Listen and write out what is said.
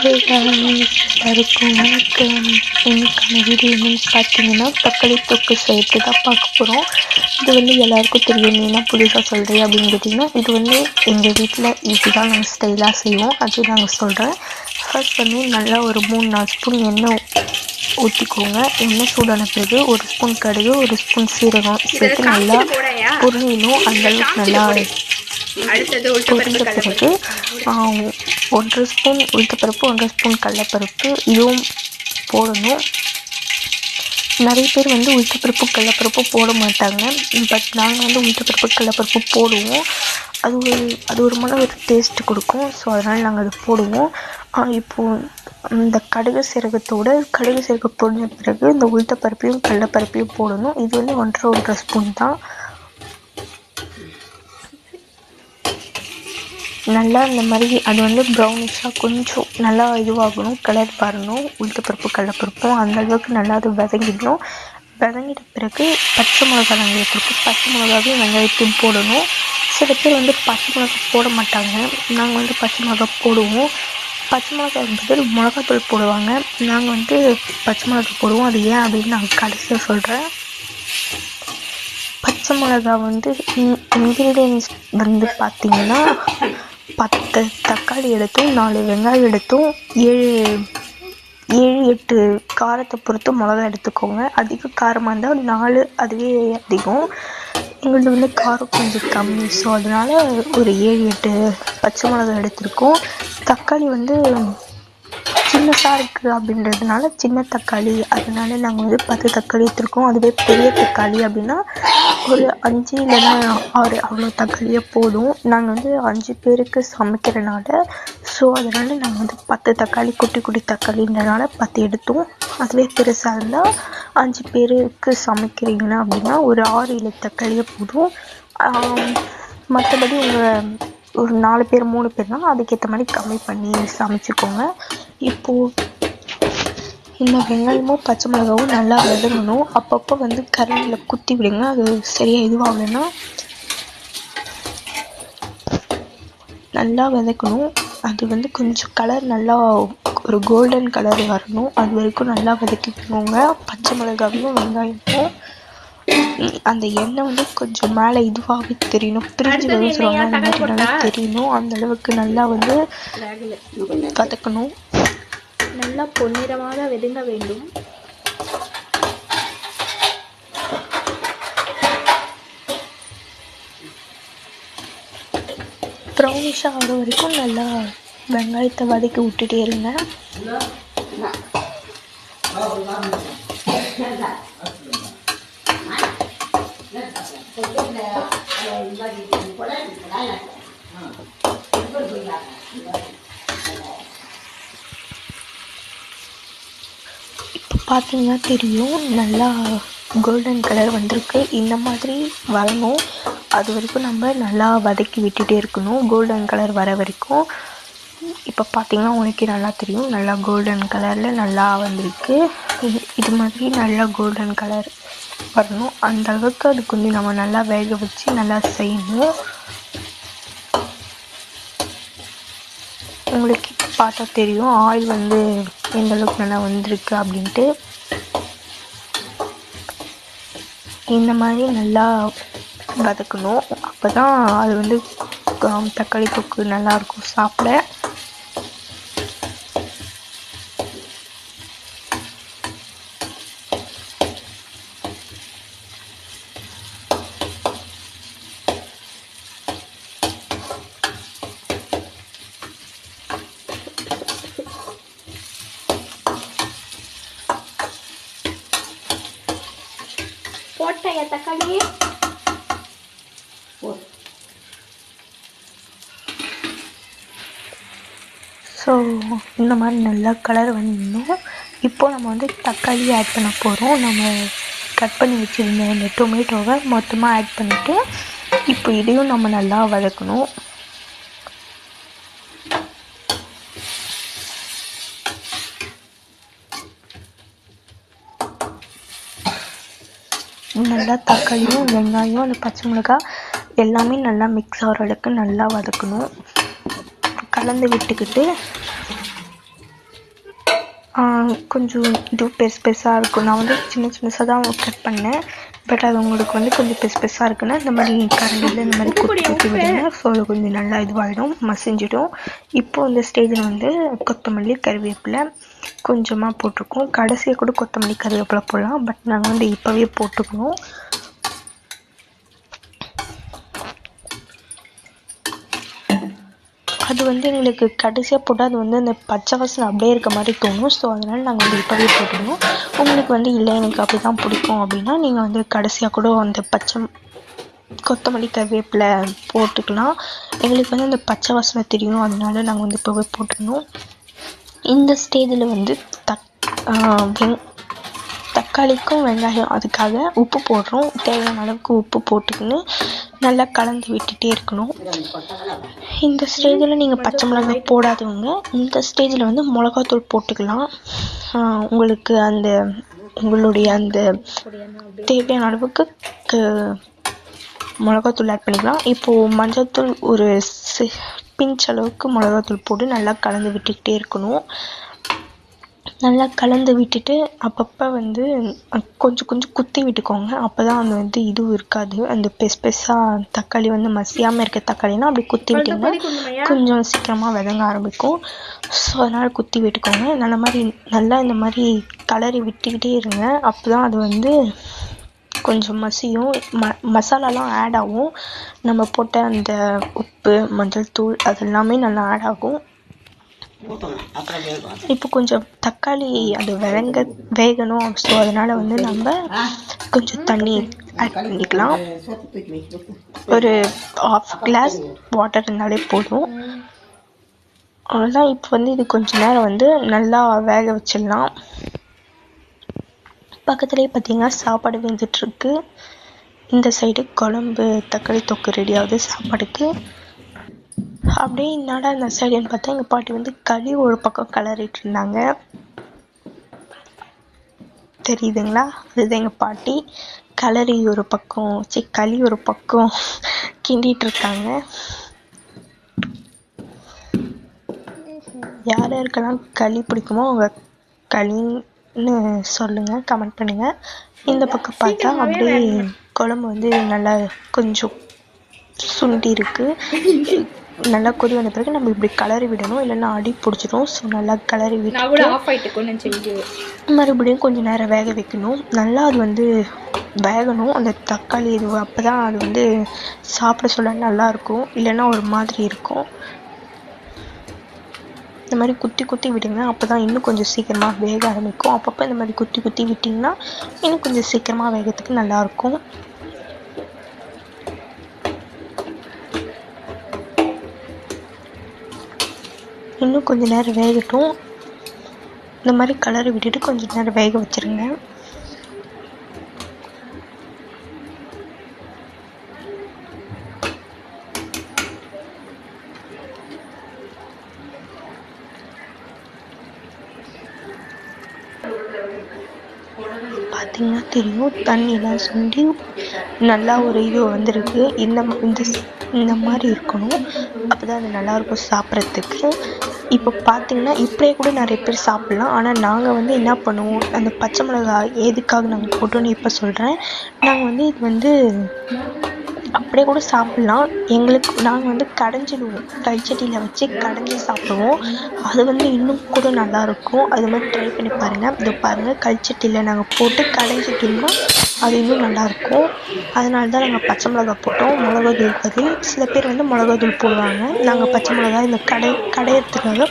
எல்லாருக்கும் வணக்கம். இன்னைக்கான வீடியோ என்னன்னு பார்த்தீங்கன்னா, தக்காளி தொக்கு செய்யறது தான் பார்க்க போகிறோம். இது எல்லாருக்கும் தெரியும். நீ என்ன புதுசாக சொல்கிறீ அப்படின்னு கேட்டிங்கன்னா, இது எங்கள் வீட்டில் இதுதான் நாங்கள் ஸ்டைலாக செய்வோம். அது நாங்கள் சொல்கிறேன். ஃபர்ஸ்ட் நல்லா ஒரு 3-4 ஸ்பூன் எண்ணெய் ஊற்றிக்கோங்க. எண்ணெய் சூடான பிறகு 1 ஸ்பூன் கடுகு, 1 ஸ்பூன் சீரகம் சேர்த்து நல்லா பொரியணும். அந்தளவுக்கு நல்லா பொரிந்த பிறகு 1 ஸ்பூன் உளுத்தப்பருப்பு, 1 ஸ்பூன் கடலைப்பருப்பு இதுவும் போடணும். நிறைய பேர் உளுத்தப்பருப்பு கடலைப்பருப்பு போட மாட்டாங்க. பட் நாங்கள் உளுத்தப்பருப்பு கடலைப்பருப்பு போடுவோம். அது ஒரு ஒரு டேஸ்ட் கொடுக்கும். ஸோ அதனால் நாங்கள் அது போடுவோம். இப்போது இந்த கடுகு சீரகம் பொரிஞ்ச பிறகு இந்த உளுத்தப்பருப்பையும் கடலைப்பருப்பையும் போடணும். இது 1.5 ஸ்பூன் தான். நல்லா இந்த மாதிரி அது ப்ரௌனிஷாக கொஞ்சம் நல்லா இதுவாகணும், கலர் பாருணும். உளுத்தப்பருப்பு கடலைப்பருப்பும் அந்தளவுக்கு நல்லா அது வதங்கிடணும். வதங்கிட்ட பிறகு பச்சை மிளகா நாங்கள் எடுத்துருக்கோம். பச்சை மிளகாவையும் வெங்காயத்தையும் போடணும். சில பேர் பச்சை மிளகா போட மாட்டாங்க. நாங்கள் பச்சை மிளகா போடுவோம். பச்சை மிளகா பதில் மிளகாத்தூள் போடுவாங்க. நாங்கள் பச்சை மிளகா போடுவோம். அது ஏன் அப்படின்னு நான் கடைசியாக சொல்கிறேன். பச்சை மிளகா இன்க்ரீடியன்ஸ் பார்த்திங்கன்னா 10 தக்காளி எடுத்தும் 4 வெங்காயம் எடுத்தும் 7-8 காரத்தை பொறுத்து மிளகா எடுத்துக்கோங்க. அதிக காரமாக இருந்தால் 4, அதுவே அதிகம். எங்களது காரம் கொஞ்சம் கம்மி. ஸோ அதனால் ஒரு 7-8 பச்சை மிளகா எடுத்திருக்கோம். தக்காளி சின்னதாக இருக்குது அப்படின்றதுனால சின்ன தக்காளி, அதனால நாங்கள் 10 தக்காளி எடுத்துருக்கோம். அதுவே பெரிய தக்காளி அப்படின்னா ஒரு 5 இல்லைன்னா 6 அவ்வளோ தக்காளியே போதும். நாங்கள் 5 பேருக்கு சமைக்கிறனால, ஸோ அதனால் நாங்கள் 10 தக்காளி, குட்டி குட்டி தக்காளின்றனால 10 எடுத்தோம். அதுவே பெருசாக இருந்தால் 5 பேருக்கு சமைக்கிறீங்கன்னா அப்படின்னா ஒரு 6-7 தக்காளியே போதும். மற்றபடி ஒரு 4 பேர் 3 பேர்னால் அதுக்கேற்ற மாதிரி கம்மி பண்ணி சமைச்சிக்கோங்க. இப்போது இந்த வெங்காயமும் பச்சை மிளகாவும் நல்லா வதங்கணும். அப்பப்போ கரண்டில் குத்தி விடுங்க. அது சரியாக இதுவாகலைன்னா நல்லா வதக்கணும். அது கொஞ்சம் கலர் நல்லா ஒரு கோல்டன் கலர் வரணும். அது வரைக்கும் நல்லா வதக்கிக்கோங்க. பச்சை மிளகாவையும் வெங்காயமும் அந்த எண்ணெய் கொஞ்சம் மேலே இதுவாகவே தெரியணும். பிரிஞ்சு வரும் சொல்லுவாங்க, அந்த மாதிரி நல்லா தெரியணும். அந்தளவுக்கு நல்லா வதக்கணும். நல்லா பொன்னிறமாக வதங்க வேண்டும். ப்ரௌனிஷாக ஆகிற வரைக்கும் நல்லா வெங்காயத்தை வதக்கி விட்டுட்டே இருங்க. இப்போ பார்த்தீங்கன்னா தெரியும், நல்லா கோல்டன் கலர் வந்திருக்கு. இந்த மாதிரி வரணும். அது வரைக்கும் நம்ம நல்லா வதக்கி விட்டுட்டே இருக்கணும், கோல்டன் கலர் வர வரைக்கும். இப்போ பார்த்தீங்கன்னா உனக்கே நல்லா தெரியும், நல்லா கோல்டன் கலரில் நல்லா வந்திருக்கு. இது மாதிரி நல்லா கோல்டன் கலர் வரணும். அந்த அளவுக்கு அதுக்கு நம்ம நல்லா வேக வச்சு நல்லா செய்யணும். உங்களுக்கு பார்த்தா தெரியும் ஆயில் எந்த அளவுக்கு நல்லா வந்திருக்கு அப்படின்ட்டு. இந்த மாதிரி நல்லா வதக்கணும். அப்போ தான் அது தக்காளி தொக்கு நல்லாயிருக்கும் சாப்பிட. போட்டேன் தக்காளி. ஸோ இந்த மாதிரி நல்லா கலர் வந்துடணும். இப்போது நம்ம தக்காளி ஆட் பண்ண போகிறோம். நம்ம கட் பண்ணி வச்சுருந்த இந்த டொமேட்டோவை மொத்தமாக ஆட் பண்ணிவிட்டு இப்போ இதையும் நம்ம நல்லா வதக்கணும். நல்லா தக்காளியும் வெங்காயம் அந்த பச்சை மிளகாய் எல்லாமே நல்லா மிக்ஸ் ஆகிற அளவுக்கு நல்லா வதக்கணும். கலந்து விட்டுக்கிட்டு கொஞ்சம் இது பெருசாக இருக்கும். நான் வந்து சின்னதாக தான் கட் பண்ணேன். பட் அது உங்களுக்கு வந்து கொஞ்சம் பெருசாக இருக்குன்னா இந்த மாதிரி கரண்டியில் இந்த மாதிரி குத்தி விடுங்க. ஸோ அது கொஞ்சம் நல்லா இதுவாகிடும், மசிஞ்சிடும். இப்போது இந்த ஸ்டேஜில் வந்து கொத்தமல்லி கருவேப்பிலை கொஞ்சமாக போட்டிருக்கோம். கடைசியாக கூட கொத்தமல்லி கருவேப்பிலை போடலாம், பட் நாங்கள் வந்து இப்போவே போட்டுக்கணும். அது வந்து எங்களுக்கு கடைசியாக போட்டால் அது வந்து அந்த பச்சை வாசனை அப்படியே இருக்க மாதிரி தோணும். ஸோ அதனால் நாங்கள் வந்து இப்போவே போட்டுக்கணும். உங்களுக்கு வந்து இல்லை எனக்கு அப்படி தான் பிடிக்கும் அப்படின்னா நீங்கள் வந்து கடைசியாக கூட அந்த கொத்தமல்லி கருவேப்பிலை போட்டுக்கலாம். எங்களுக்கு வந்து அந்த பச்சை வாசனை தெரியும், அதனால நாங்கள் வந்து இப்போவே போட்டுக்கணும். இந்த ஸ்டேஜில் வந்து தக்காளிக்கும் வெங்காயம் அதுக்காக உப்பு போடுறோம். தேவையான அளவுக்கு உப்பு போட்டுக்கின்னு நல்லா கலந்து விட்டுட்டே இருக்கணும். இந்த ஸ்டேஜில் நீங்கள் பச்சை மிளகாய் போடாதவங்க இந்த ஸ்டேஜில் வந்து மிளகாத்தூள் போட்டுக்கலாம். உங்களுக்கு உங்களுடைய அந்த தேவையான அளவுக்கு மிளகாத்தூள் ஆட் பண்ணிக்கலாம். இப்போது மஞ்சள்தூள் ஒரு பிஞ்ச் அளவுக்கு மிளகாத்தூள் போட்டு நல்லா கலந்து விட்டுக்கிட்டே இருக்கணும். நல்லா கலந்து விட்டுட்டு அப்பப்போ வந்து கொஞ்சம் குத்தி விட்டுக்கோங்க. அப்போ தான் அந்த வந்து இதுவும் இருக்காது. அந்த பெருசாக தக்காளி வந்து மசியாமல் இருக்க தக்காளினா அப்படி குத்தி விட்டிங்கன்னா கொஞ்சம் சீக்கிரமாக வதங்க ஆரம்பிக்கும். ஸோ அதனால் குத்தி விட்டுக்கோங்க. நல்லா இந்த மாதிரி கலரி விட்டுக்கிட்டே இருங்க. அப்போ தான் அது வந்து கொஞ்சம் மசியும். மசாலாலாம் ஆட் ஆகும். நம்ம போட்ட அந்த உப்பு மஞ்சள் தூள் அதெல்லாமே நல்லா ஆட் ஆகும். இப்போ கொஞ்சம் தக்காளி அது வேகணும். ஸோ அதனால் வந்து நம்ம கொஞ்சம் தண்ணி ஆட் பண்ணிக்கலாம். ஒரு 1/2 கிளாஸ் வாட்டர் இருந்தாலே போதும். அவ்வளோதான். இப்போ வந்து இது கொஞ்சம் நேரம் வந்து நல்லா வேக வச்சிடலாம். பக்கத்துலேயே பார்த்தீங்கன்னா சாப்பாடு வெந்துட்டுருக்கு. இந்த சைடு குழம்பு தக்காளி தொக்கு ரெடி ஆகுது சாப்பாடுக்கு. அப்படியே என்னடா இந்த சைடுன்னு பார்த்தா எங்கள் பாட்டி வந்து களி ஒரு பக்கம் கிளறிட்டு இருந்தாங்க. தெரியுதுங்களா? அதுதான் எங்கள் பாட்டி. களி ஒரு பக்கம் கிண்டிட்டு இருக்காங்க. யார் யாருக்கெல்லாம் களி பிடிக்குமோ அவங்க களின்னு சொல்லுங்கள், கமெண்ட் பண்ணுங்கள். இந்த பக்கம் பார்த்தா அப்படியே குழம்பு வந்து நல்லா கொஞ்சம் சுண்டி இருக்கு. நல்லா கொதி வந்த பிறகு நம்ம இப்படி கலரி விடணும், இல்லைன்னா அடி பிடிச்சிடும். ஸோ நல்லா கலரி விட்டு மறுபடியும் கொஞ்சம் நேரம் வேக வைக்கணும். நல்லா அது வந்து வேகணும் அந்த தக்காளி இது. அப்போ தான் அது வந்து சாப்பிட சொல்ல நல்லாயிருக்கும், இல்லைன்னா ஒரு மாதிரி இருக்கும். இந்த மாதிரி குத்தி விடுங்க. அப்போ தான் இன்னும் கொஞ்சம் சீக்கிரமாக வேக ஆரம்பிக்கும். அப்பப்போ இந்த மாதிரி குத்தி விட்டிங்கன்னா இன்னும் கொஞ்சம் சீக்கிரமாக வேகத்துக்கு நல்லாயிருக்கும். இன்னும் கொஞ்சம் நேரம் வேகட்டும். இந்த மாதிரி கலரை விட்டுட்டு கொஞ்சம் நேரம் வேக வச்சுருங்க. பார்த்தீங்கன்னா தெரியும், தண்ணியெலாம் சுண்டி நல்லா ஒரு இது வந்திருக்கு. இந்த மாதிரி இருக்கணும். அப்போ தான் அது நல்லாயிருக்கும் சாப்பிட்றதுக்கு. இப்போ பார்த்தீங்கன்னா இப்படியே கூட நிறைய பேர் சாப்பிட்லாம். ஆனால் நாங்கள் வந்து என்ன பண்ணுவோம், அந்த பச்சை மிளகாய் எதுக்காக நாங்கள் போட்டோன்னு இப்போ சொல்கிறேன். நாங்கள் வந்து இது வந்து அப்படியே கூட சாப்பிட்லாம். நாங்கள் வந்து கடைஞ்சிடுவோம், கல்சட்டியில் வச்சு கடைஞ்சி சாப்பிடுவோம். அது வந்து இன்னும் கூட நல்லாயிருக்கும். அது மாதிரி ட்ரை பண்ணி பாருங்கள். இதை பாருங்கள், கல்சட்டியில் நாங்கள் போட்டு கடைஞ்சிட்டோம்னா அது இன்னும் நல்லாயிருக்கும். அதனால தான் நாங்கள் பச்சை மிளகாய் போட்டோம், மிளகாத்தூள் பதில். சில பேர் வந்து மிளகாத்தூள் போடுவாங்க. நாங்கள் பச்சை மிளகாய் இந்த கடையிறதுக்காக